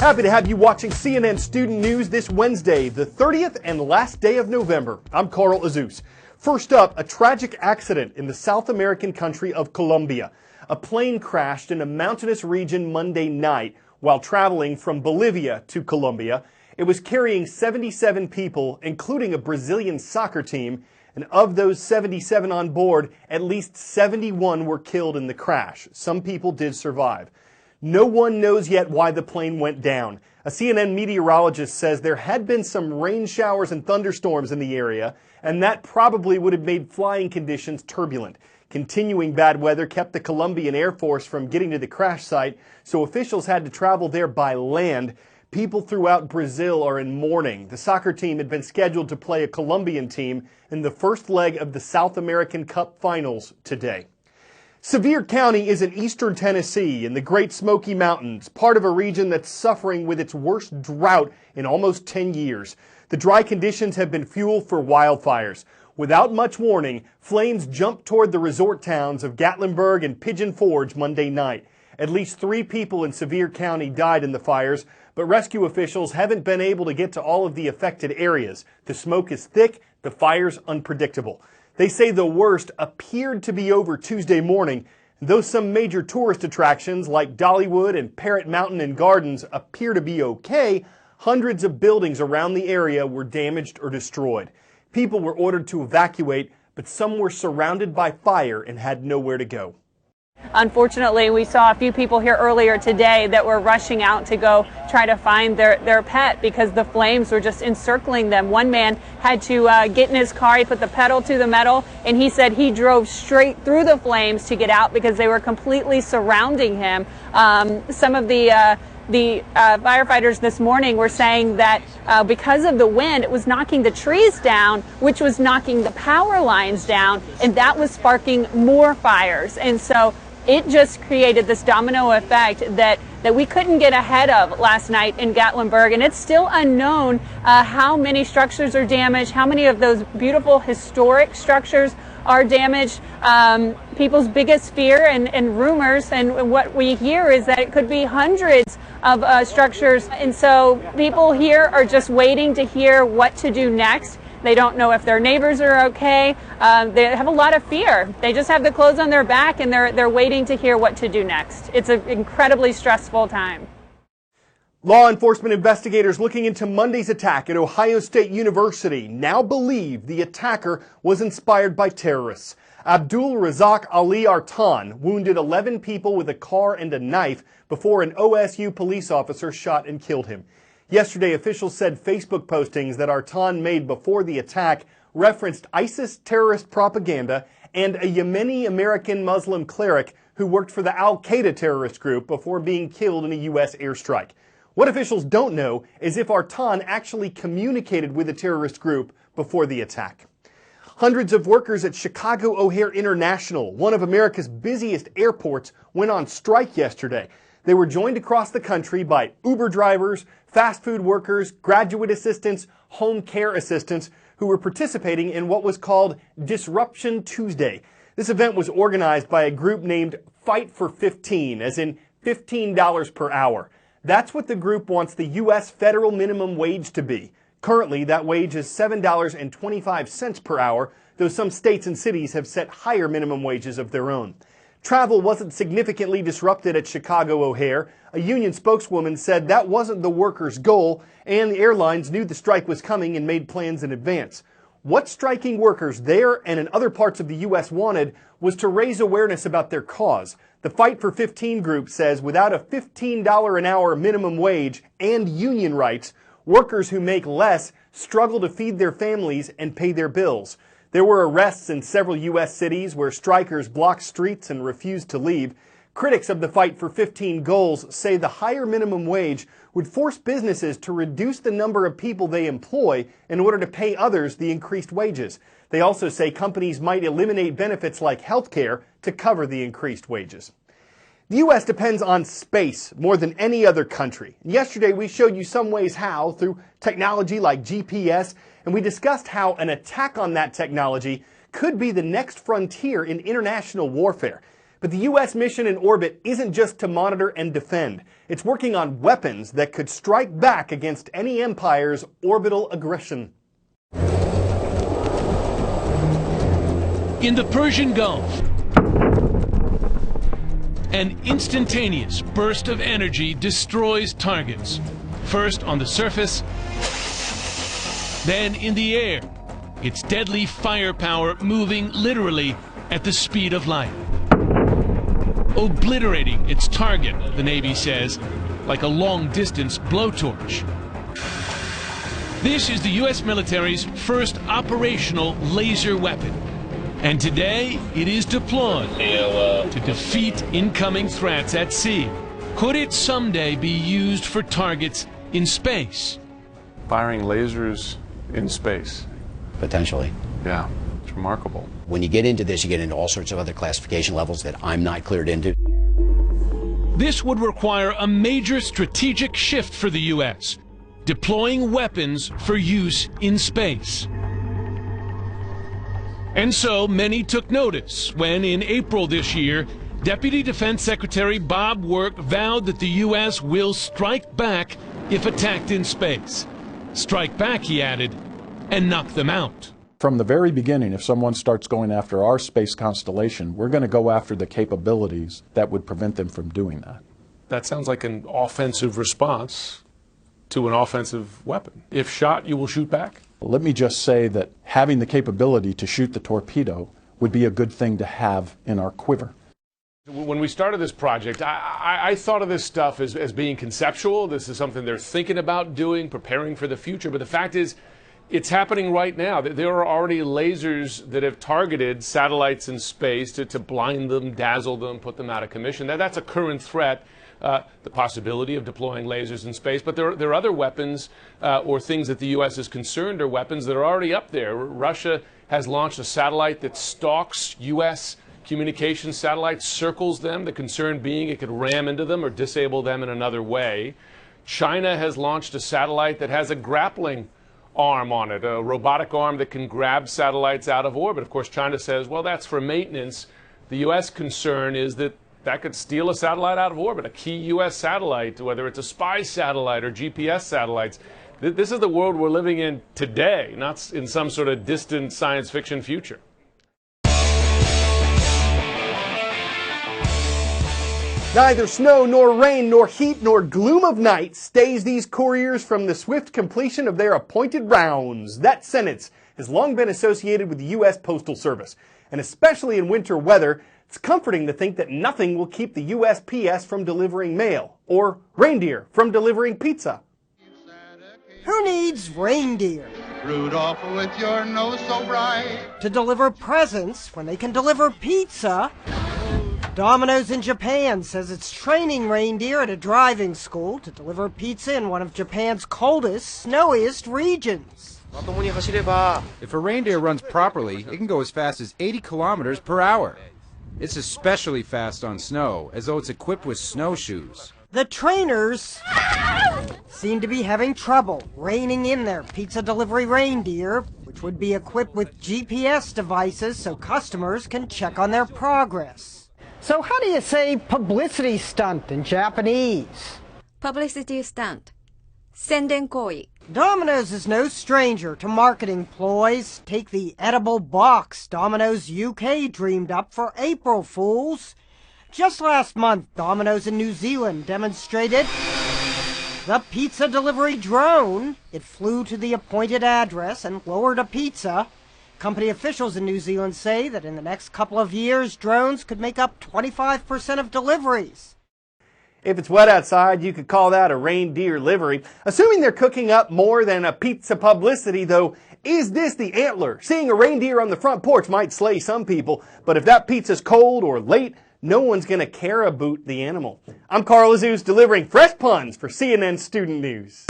Happy to have you watching CNN Student News this Wednesday, the 30th and last day of November. I'm Carl Azuz. First up, a tragic accident in the South American country of Colombia. A plane crashed in a mountainous region Monday night while traveling from Bolivia to Colombia. It was carrying 77 people, including a Brazilian soccer team, and of those 77 on board, at least 71 were killed in the crash. Some people did survive. No one knows yet why the plane went down. A CNN meteorologist says there had been some rain showers and thunderstorms in the area, and that probably would have made flying conditions turbulent. Continuing bad weather kept the Colombian Air Force from getting to the crash site, so officials had to travel there by land. People throughout Brazil are in mourning. The soccer team had been scheduled to play a Colombian team in the first leg of the South American Cup Finals today. Sevier County is in eastern Tennessee in the Great Smoky Mountains, part of a region that's suffering with its worst drought in almost 10 years. The dry conditions have been fuel for wildfires. Without much warning, flames jumped toward the resort towns of Gatlinburg and Pigeon Forge Monday night. At least 3 people in Sevier County died in the fires, but rescue officials haven't been able to get to all of the affected areas. The smoke is thick, the fires unpredictable. They say the worst appeared to be over Tuesday morning, though some major tourist attractions like Dollywood and Parrot Mountain and Gardens appear to be okay. Hundreds of buildings around the area were damaged or destroyed. People were ordered to evacuate, but some were surrounded by fire and had nowhere to go. Unfortunately, we saw a few people here earlier today that were rushing out to go try to find their pet because the flames were just encircling them. One man had to get in his car, he put the pedal to the metal, and he said he drove straight through the flames to get out because they were completely surrounding him. Some of the firefighters this morning were saying that because of the wind, it was knocking the trees down, which was knocking the power lines down, and that was sparking more fires. And so it just created this domino effect that we couldn't get ahead of last night in Gatlinburg. And it's still unknown how many structures are damaged, how many of those beautiful historic structures are damaged. People's biggest fear and rumors and what we hear is that it could be hundreds of structures. And so people here are just waiting to hear what to do next. They don't know if their neighbors are okay. They have a lot of fear. They just have the clothes on their back and they're waiting to hear what to do next. It's an incredibly stressful time. Law enforcement investigators looking into Monday's attack at Ohio State University now believe the attacker was inspired by terrorists. Abdul Razak Ali Artan wounded 11 people with a car and a knife before an OSU police officer shot and killed him. Yesterday, officials said Facebook postings that Artan made before the attack referenced ISIS terrorist propaganda and a Yemeni American Muslim cleric who worked for the Al-Qaeda terrorist group before being killed in a U.S. airstrike. What officials don't know is if Artan actually communicated with the terrorist group before the attack. Hundreds of workers at Chicago O'Hare International, one of America's busiest airports, went on strike yesterday. They were joined across the country by Uber drivers, fast food workers, graduate assistants, home care assistants who were participating in what was called Disruption Tuesday. This event was organized by a group named Fight for 15, as in $15 per hour. That's what the group wants the U.S. federal minimum wage to be. Currently, that wage is $7.25 per hour, though some states and cities have set higher minimum wages of their own. Travel wasn't significantly disrupted at Chicago O'Hare. A union spokeswoman said that wasn't the workers' goal, and the airlines knew the strike was coming and made plans in advance. What striking workers there and in other parts of the U.S. wanted was to raise awareness about their cause. The Fight for 15 group says without a $15 an hour minimum wage and union rights, workers who make less struggle to feed their families and pay their bills. There were arrests in several U.S. cities where strikers blocked streets and refused to leave. Critics of the Fight for 15 goals say the higher minimum wage would force businesses to reduce the number of people they employ in order to pay others the increased wages. They also say companies might eliminate benefits like health care to cover the increased wages. The U.S. depends on space more than any other country. Yesterday, we showed you some ways how through technology like GPS, and we discussed how an attack on that technology could be the next frontier in international warfare. But the U.S. mission in orbit isn't just to monitor and defend. It's working on weapons that could strike back against any empire's orbital aggression. In the Persian Gulf, an instantaneous burst of energy destroys targets, first on the surface, then in the air, its deadly firepower moving literally at the speed of light, obliterating its target, the Navy says, like a long-distance blowtorch. This is the U.S. military's first operational laser weapon, and today it is deployed to defeat incoming threats at sea. Could it someday be used for targets in space? Firing lasers in space. Potentially. Yeah, it's remarkable. When you get into this, you get into all sorts of other classification levels that I'm not cleared into. This would require a major strategic shift for the U.S., deploying weapons for use in space. And so many took notice when, in April this year, Deputy Defense Secretary Bob Work vowed that the U.S. will strike back if attacked in space. Strike back, he added, and knock them out. From the very beginning, if someone starts going after our space constellation, we're going to go after the capabilities that would prevent them from doing that. That sounds like an offensive response to an offensive weapon. If shot, you will shoot back? Let me just say that having the capability to shoot the torpedo would be a good thing to have in our quiver. When we started this project, I thought of this stuff as being conceptual. This is something they're thinking about doing, preparing for the future. But the fact is, it's happening right now. There are already lasers that have targeted satellites in space to blind them, dazzle them, put them out of commission. That's a current threat, the possibility of deploying lasers in space. But there are other weapons or things that the U.S. is concerned are weapons that are already up there. Russia has launched a satellite that stalks U.S. communication satellites, circles them, the concern being it could ram into them or disable them in another way. China has launched a satellite that has a grappling arm on it, a robotic arm that can grab satellites out of orbit. Of course, China says, well, that's for maintenance. The U.S. concern is that that could steal a satellite out of orbit, a key U.S. satellite, whether it's a spy satellite or GPS satellites. This is the world we're living in today, not in some sort of distant science fiction future. Neither snow, nor rain, nor heat, nor gloom of night stays these couriers from the swift completion of their appointed rounds. That sentence has long been associated with the U.S. Postal Service. And especially in winter weather, it's comforting to think that nothing will keep the USPS from delivering mail, or reindeer from delivering pizza. Who needs reindeer? Rudolph, with your nose so bright. To deliver presents when they can deliver pizza? Domino's in Japan says it's training reindeer at a driving school to deliver pizza in one of Japan's coldest, snowiest regions. If a reindeer runs properly, it can go as fast as 80 kilometers per hour. It's especially fast on snow, as though it's equipped with snowshoes. The trainers seem to be having trouble reining in their pizza delivery reindeer, which would be equipped with GPS devices so customers can check on their progress. So how do you say publicity stunt in Japanese? Publicity stunt. 宣伝行為. Domino's is no stranger to marketing ploys. Take the edible box Domino's UK dreamed up for April Fools. Just last month, Domino's in New Zealand demonstrated the pizza delivery drone. It flew to the appointed address and lowered a pizza. Company officials in New Zealand say that in the next couple of years, drones could make up 25% of deliveries. If it's wet outside, you could call that a reindeer livery. Assuming they're cooking up more than a pizza publicity, though, is this the antler? Seeing a reindeer on the front porch might slay some people, but if that pizza's cold or late, no one's going to care about the animal. I'm Carl Azuz delivering fresh puns for CNN Student News.